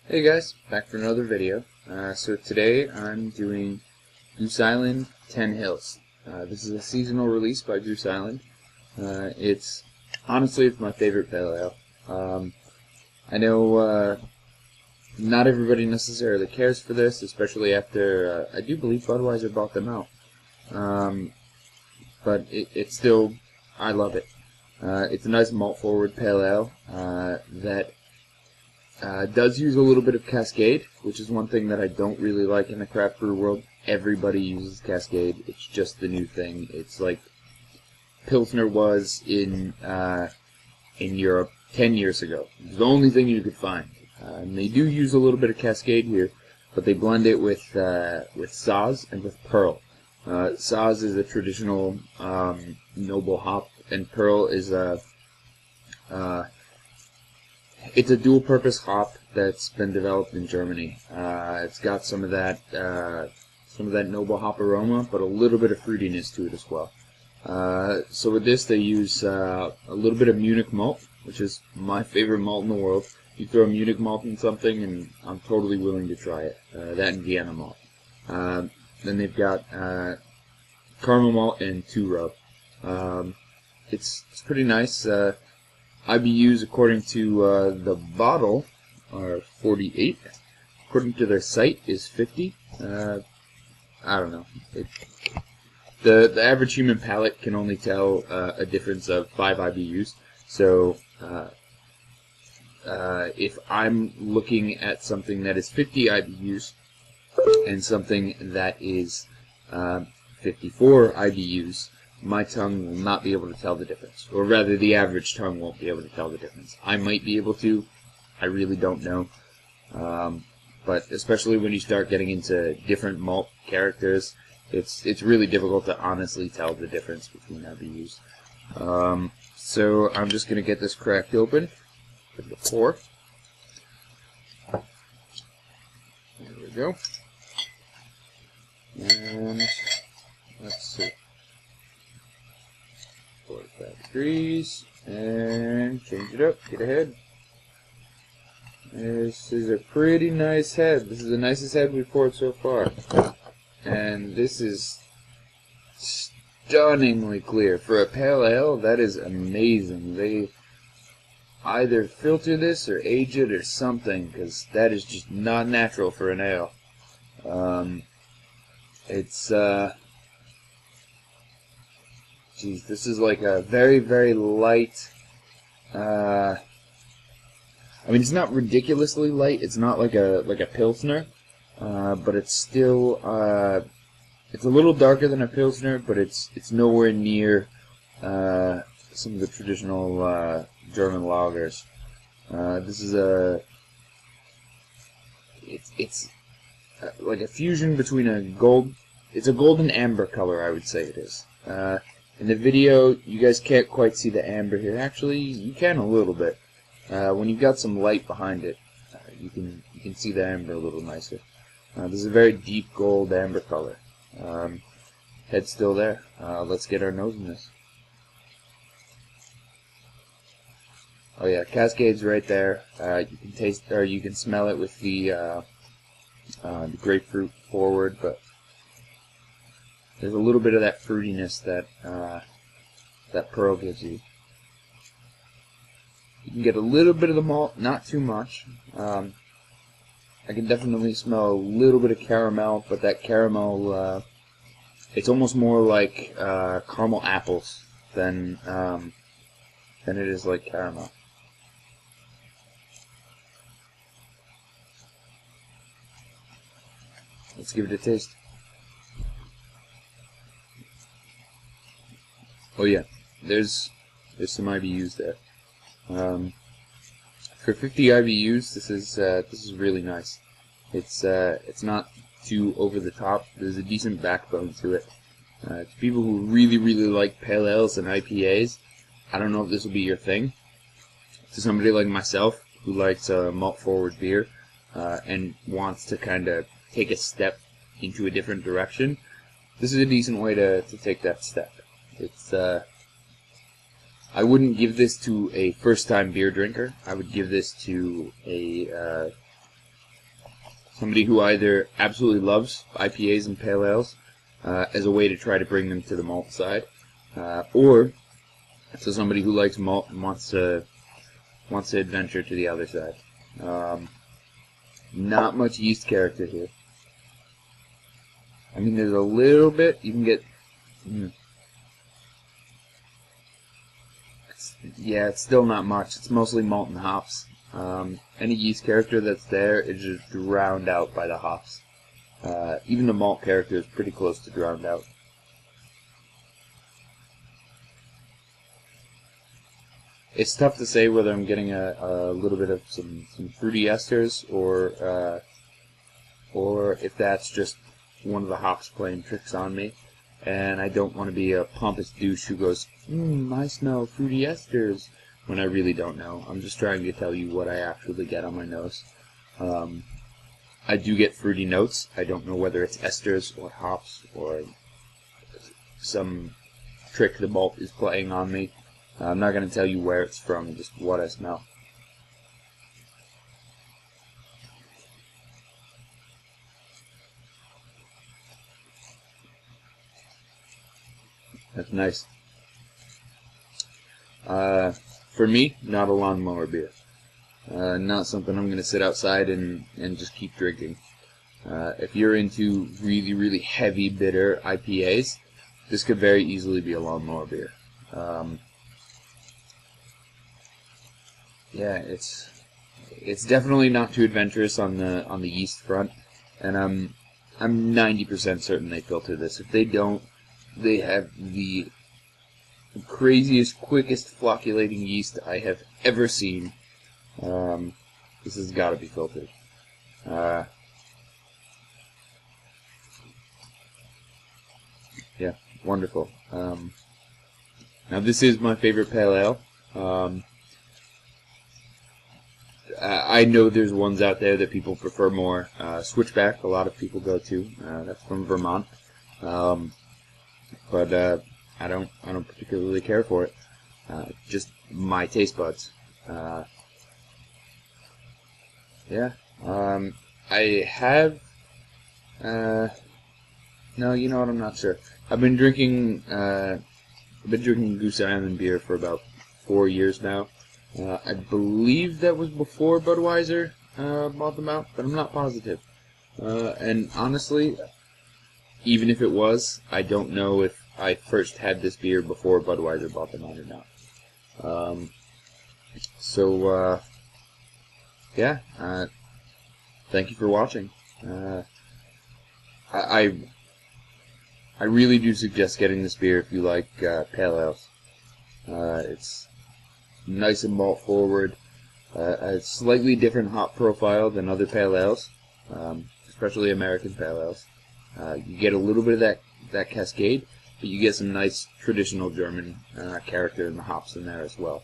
Hey guys, back for another video. So today I'm doing Goose Island 10 Hills. This is a seasonal release by Goose Island. Honestly, it's my favorite pale ale. I know not everybody necessarily cares for this, especially after I do believe Budweiser bought them out. But it's still, I love it. It's a nice malt forward pale ale that does use a little bit of Cascade, which is one thing that I don't really like in the craft brew world. Everybody uses Cascade. It's just the new thing. It's like Pilsner was in Europe 10 years ago. It's the only thing you could find. And they do use a little bit of Cascade here, but they blend it with Saaz and with Pearl. Saaz is a traditional noble hop, and Pearl is it's a dual-purpose hop that's been developed in Germany. It's got some of that noble hop aroma, but a little bit of fruitiness to it as well. So with this, they use a little bit of Munich malt, which is my favorite malt in the world. You throw Munich malt in something, and I'm totally willing to try it. That and Vienna malt. Then they've got caramel malt and 2 rub. It's pretty nice. IBUs, according to the bottle, are 48. According to their site, is 50. I don't know. The average human palate can only tell a difference of 5 IBUs. So if I'm looking at something that is 50 IBUs and something that is 54 IBUs, my tongue will not be able to tell the difference. Or rather, the average tongue won't be able to tell the difference. I might be able to. I really don't know. But especially when you start getting into different malt characters, it's really difficult to honestly tell the difference between IBUs. So I'm just going to get this cracked open with the pour. There we go. And let's see. 45 degrees, and change it up, get ahead. This is a pretty nice head. This is the nicest head we've poured so far. And this is stunningly clear. For a pale ale, that is amazing. They either filter this or age it or something, because that is just not natural for an ale. Geez, this is like a very, very light, I mean, it's not ridiculously light, it's not like a Pilsner, but it's still, it's a little darker than a Pilsner, but it's nowhere near, some of the traditional, German lagers. This is it's like a fusion between it's a golden amber color, I would say it is. In the video, you guys can't quite see the amber here. Actually, you can a little bit. When you've got some light behind it, you can see the amber a little nicer. This is a very deep gold amber color. Head's still there. Let's get our nose in this. Oh yeah, Cascade's right there. You can taste, or you can smell it with the grapefruit forward, but there's a little bit of that fruitiness that that Pearl gives you. You can get a little bit of the malt, not too much. I can definitely smell a little bit of caramel, but that caramel, it's almost more like caramel apples than it is like caramel. Let's give it a taste. Oh yeah, there's some IBUs there. For 50 IBUs, this is really nice. It's not too over the top. There's a decent backbone to it. To people who really like pale ales and IPAs, I don't know if this will be your thing. To somebody like myself who likes malt forward beer and wants to kind of take a step into a different direction, this is a decent way to take that step. It's I wouldn't give this to a first-time beer drinker. I would give this to a Somebody who either absolutely loves IPAs and pale ales as a way to try to bring them to the malt side, or to somebody who likes malt and wants to adventure to the other side. Not much yeast character here. I mean, there's a little bit. You can get... it's still not much. It's mostly malt and hops. Any yeast character that's there is just drowned out by the hops. Even the malt character is pretty close to drowned out. It's tough to say whether I'm getting a little bit of some fruity esters or if that's just one of the hops playing tricks on me, and I don't want to be a pompous douche who goes, I smell fruity esters, when I really don't know. I'm just trying to tell you what I actually get on my nose. I do get fruity notes. I don't know whether it's esters or hops or some trick the malt is playing on me. I'm not going to tell you where it's from, just what I smell. That's nice. For me, not a lawnmower beer. Not something I'm going to sit outside and just keep drinking. If you're into really, really heavy, bitter IPAs, this could very easily be a lawnmower beer. Yeah, it's definitely not too adventurous on the yeast front, and I'm 90% certain they filter this. If they don't, they have the craziest, quickest flocculating yeast I have ever seen. This has got to be filtered. Yeah, wonderful. Now this is my favorite pale ale. I know there's ones out there that people prefer more. Switchback, a lot of people go to. That's from Vermont. But I don't particularly care for it. Just my taste buds. Yeah. I have. No, you know what? I'm not sure. I've been drinking Goose Island beer for about 4 years now. I believe that was before Budweiser bought them out, but I'm not positive. And honestly, even if it was, I don't know if I first had this beer before Budweiser bought them out or not. Yeah. Thank you for watching. I really do suggest getting this beer if you like pale ales. It's nice and malt forward, a slightly different hop profile than other pale ales, especially American pale ales. You get a little bit of that cascade, but you get some nice traditional German character in the hops in there as well.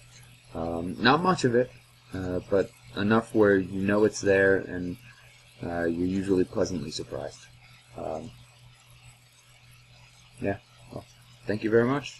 Not much of it, but enough where you know it's there, and you're usually pleasantly surprised. Yeah, well, thank you very much.